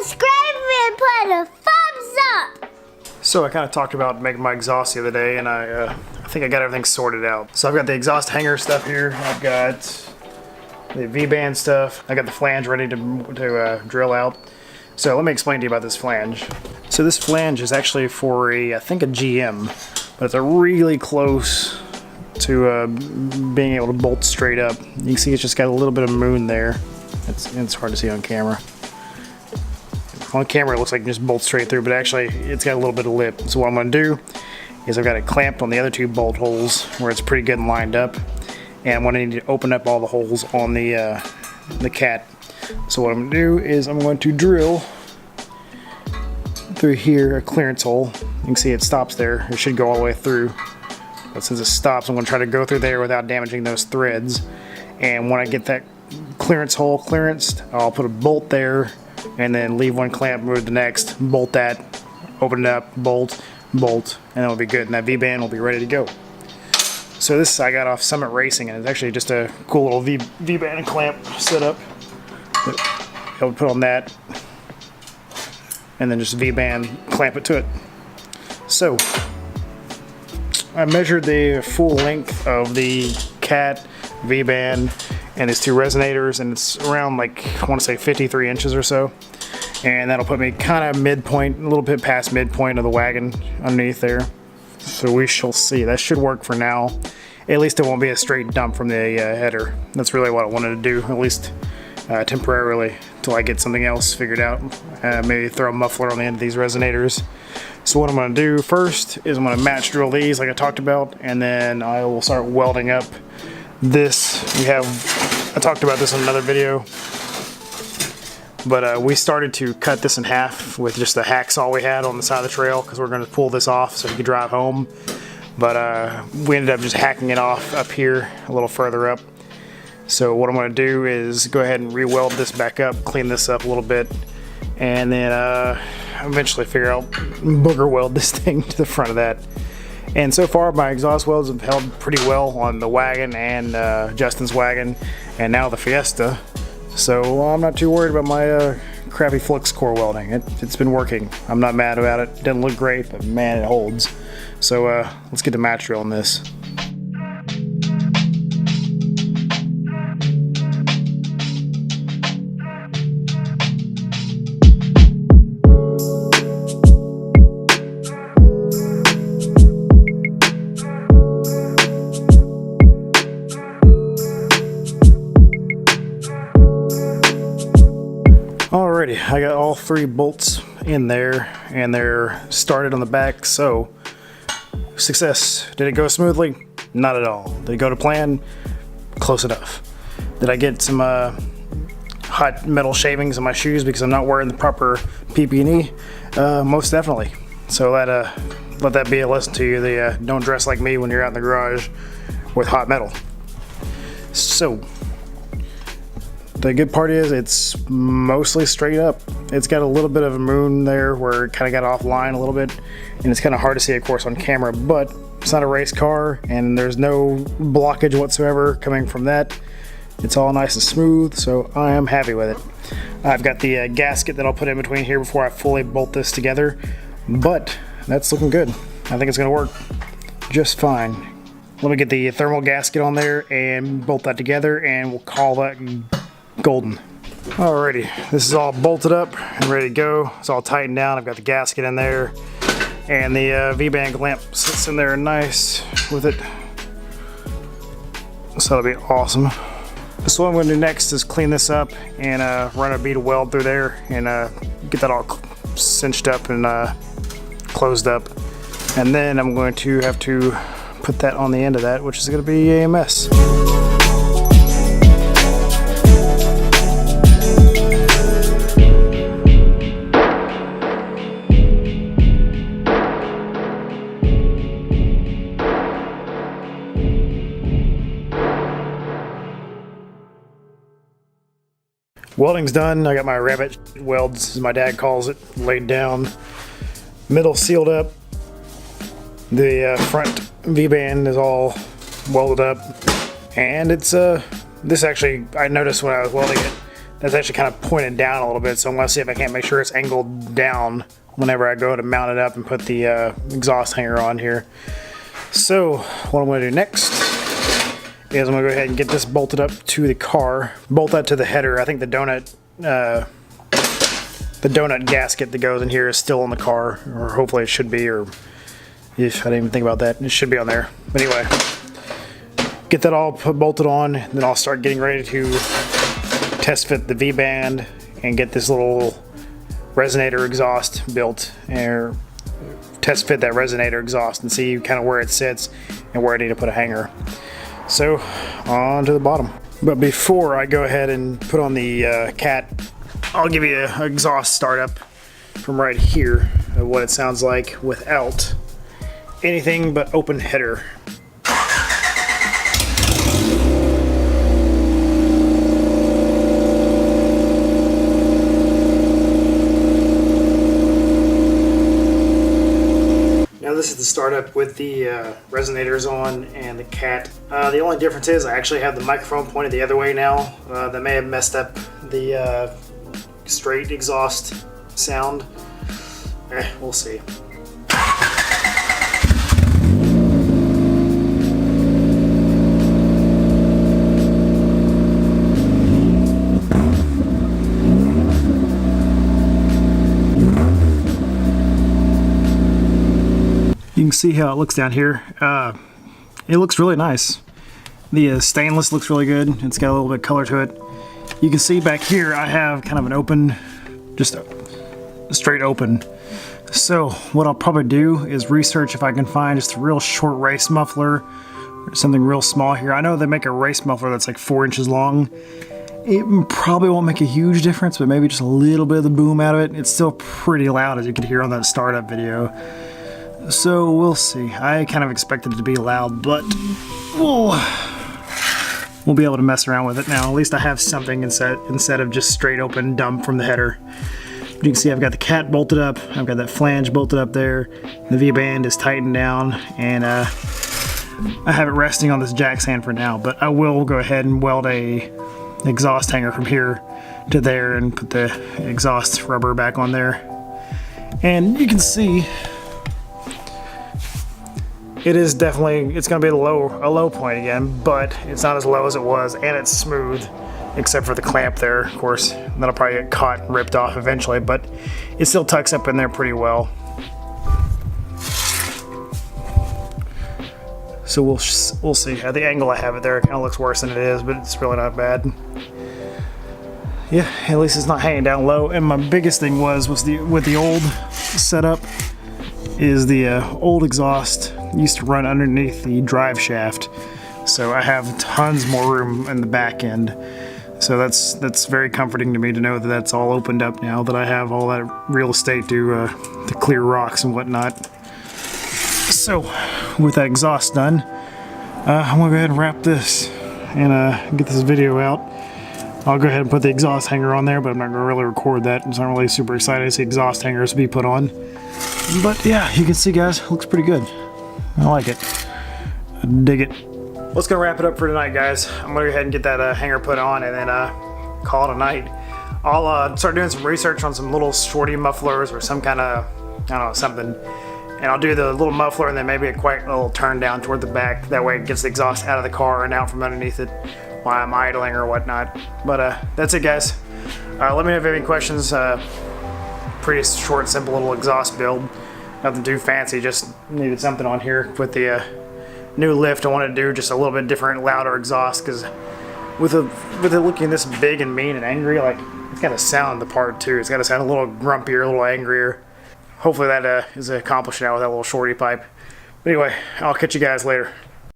subscribe and put a thumbs up. So I kind of talked about making my exhaust the other day, and I think I got everything sorted out. So I've got the exhaust hanger stuff here. I've got the V-band stuff. I got the flange ready to drill out. So let me explain to you about this flange. So this flange is actually for I think a GM, but it's a really close to being able to bolt straight up. You can see it's just got a little bit of moon there. It's hard to see on camera. On camera it looks like it just bolts straight through, but actually it's got a little bit of lip. So what I'm going to do is I've got it clamped on the other two bolt holes where it's pretty good and lined up, and I'm going to need to open up all the holes on the cat. So what I'm going to do is I'm going to drill through here a clearance hole. You can see it stops there. It should go all the way through, but since it stops, I'm going to try to go through there without damaging those threads. And when I get that clearance hole clearanced, I'll put a bolt there and then leave one clamp, move to the next, bolt that, open it up, bolt, and it'll be good, and that V-band will be ready to go. So this I got off Summit Racing, and it's actually just a cool little V-band clamp setup. I would put on that, and then just V-band clamp it to it. So I measured the full length of the cat, V-band, and these two resonators, and it's around, like, I want to say 53 inches or so. And that'll put me kind of midpoint, a little bit past midpoint of the wagon underneath there. So we shall see. That should work for now. At least it won't be a straight dump from the header. That's really what I wanted to do, at least temporarily, until I get something else figured out. Maybe throw a muffler on the end of these resonators. So what I'm going to do first is I'm going to match drill these like I talked about, and then I will start welding up this. I talked about this in another video, but we started to cut this in half with just the hacksaw we had on the side of the trail, because we're going to pull this off so we could drive home. But we ended up just hacking it off up here a little further up. So what I'm going to do is go ahead and re-weld this back up, clean this up a little bit, and then eventually figure out booger weld this thing to the front of that. And so far my exhaust welds have held pretty well on the wagon and Justin's wagon, and now the Fiesta. So I'm not too worried about my crappy flux core welding. It's been working. I'm not mad about it. Doesn't look great, but man, it holds. So let's get the match drill on this. Alrighty, I got all three bolts in there, and they're started on the back, so success. Did it go smoothly? Not at all. Did it go to plan? Close enough. Did I get some hot metal shavings on my shoes because I'm not wearing the proper PP&E? Most definitely. So let that be a lesson to you. Don't dress like me when you're out in the garage with hot metal. So the good part is it's mostly straight up. It's got a little bit of a moon there where it kind of got offline a little bit, and it's kind of hard to see, of course, on camera, but it's not a race car and there's no blockage whatsoever coming from that. It's all nice and smooth, so I am happy with it. I've got the gasket that I'll put in between here before I fully bolt this together, but that's looking good. I think it's going to work just fine. Let me get the thermal gasket on there and bolt that together, and we'll call that golden. Alrighty, this is all bolted up and ready to go. It's all tightened down. I've got the gasket in there, and the V-band clamp sits in there nice with it. So that'll be awesome. So what I'm going to do next is clean this up and run a bead of weld through there and get that all cinched up and closed up. And then I'm going to have to put that on the end of that, which is going to be a mess. Welding's done. I got my rabbit welds, as my dad calls it, laid down. Middle sealed up. The front V-band is all welded up. And it's, this actually, I noticed when I was welding it, that's actually kind of pointed down a little bit, so I'm going to see if I can't make sure it's angled down whenever I go to mount it up and put the exhaust hanger on here. So what I'm going to do next is I'm going to go ahead and get this bolted up to the car, bolt that to the header. I think the donut gasket that goes in here is still in the car, or hopefully it should be, or if I didn't even think about that, it should be on there. But anyway, get that all bolted on, then I'll start getting ready to test fit the V-band and get this little resonator exhaust built, or test fit that resonator exhaust and see kind of where it sits and where I need to put a hanger. So on to the bottom. But before I go ahead and put on the cat, I'll give you an exhaust startup from right here of what it sounds like without anything but open header. Now this is the startup with the resonators on and the cat. The only difference is I actually have the microphone pointed the other way now. That may have messed up the straight exhaust sound. We'll see. You can see how it looks down here. It looks really nice. The stainless looks really good. It's got a little bit of color to it. You can see back here I have kind of an open, just a straight open. So what I'll probably do is research if I can find just a real short race muffler or something real small here. I know they make a race muffler that's like 4 inches long. It probably won't make a huge difference, but maybe just a little bit of the boom out of it. It's still pretty loud, as you could hear on that startup video. So we'll see. I kind of expected it to be loud, but we'll be able to mess around with it now. At least I have something instead of just straight open dump from the header. You can see I've got the cat bolted up, I've got that flange bolted up there, the V-band is tightened down, and I have it resting on this jack stand for now, but I will go ahead and weld a exhaust hanger from here to there and put the exhaust rubber back on there. And you can see it is definitely, it's going to be a low point again, but it's not as low as it was, and it's smooth, except for the clamp there, of course. That'll probably get caught and ripped off eventually, but it still tucks up in there pretty well. So we'll see. At the angle I have it there, it kind of looks worse than it is, but it's really not bad. Yeah, at least it's not hanging down low. And my biggest thing was with the old setup is the old exhaust used to run underneath the drive shaft, so I have tons more room in the back end. So that's very comforting to me to know that that's all opened up now, that I have all that real estate to clear rocks and whatnot. So with that exhaust done, I'm gonna go ahead and wrap this and get this video out. I'll go ahead and put the exhaust hanger on there, but I'm not gonna really record that. I'm not really super excited to see exhaust hangers be put on. But yeah, you can see, guys, it looks pretty good. I like it. I dig it. Let's go wrap it up for tonight, guys. I'm gonna go ahead and get that hanger put on and then call it a night. I'll start doing some research on some little shorty mufflers or some kind of, I don't know, something. And I'll do the little muffler and then maybe a quick little turn down toward the back. That way it gets the exhaust out of the car and out from underneath it while I'm idling or whatnot. But that's it, guys. Let me know if you have any questions. Pretty short, simple little exhaust build. Nothing too fancy, just needed something on here with the new lift. I wanted to do just a little bit different, louder exhaust, because with it looking this big and mean and angry, like, it's got to sound the part too. It's got to sound a little grumpier, a little angrier. Hopefully that is accomplished now with that little shorty pipe. But anyway, I'll catch you guys later.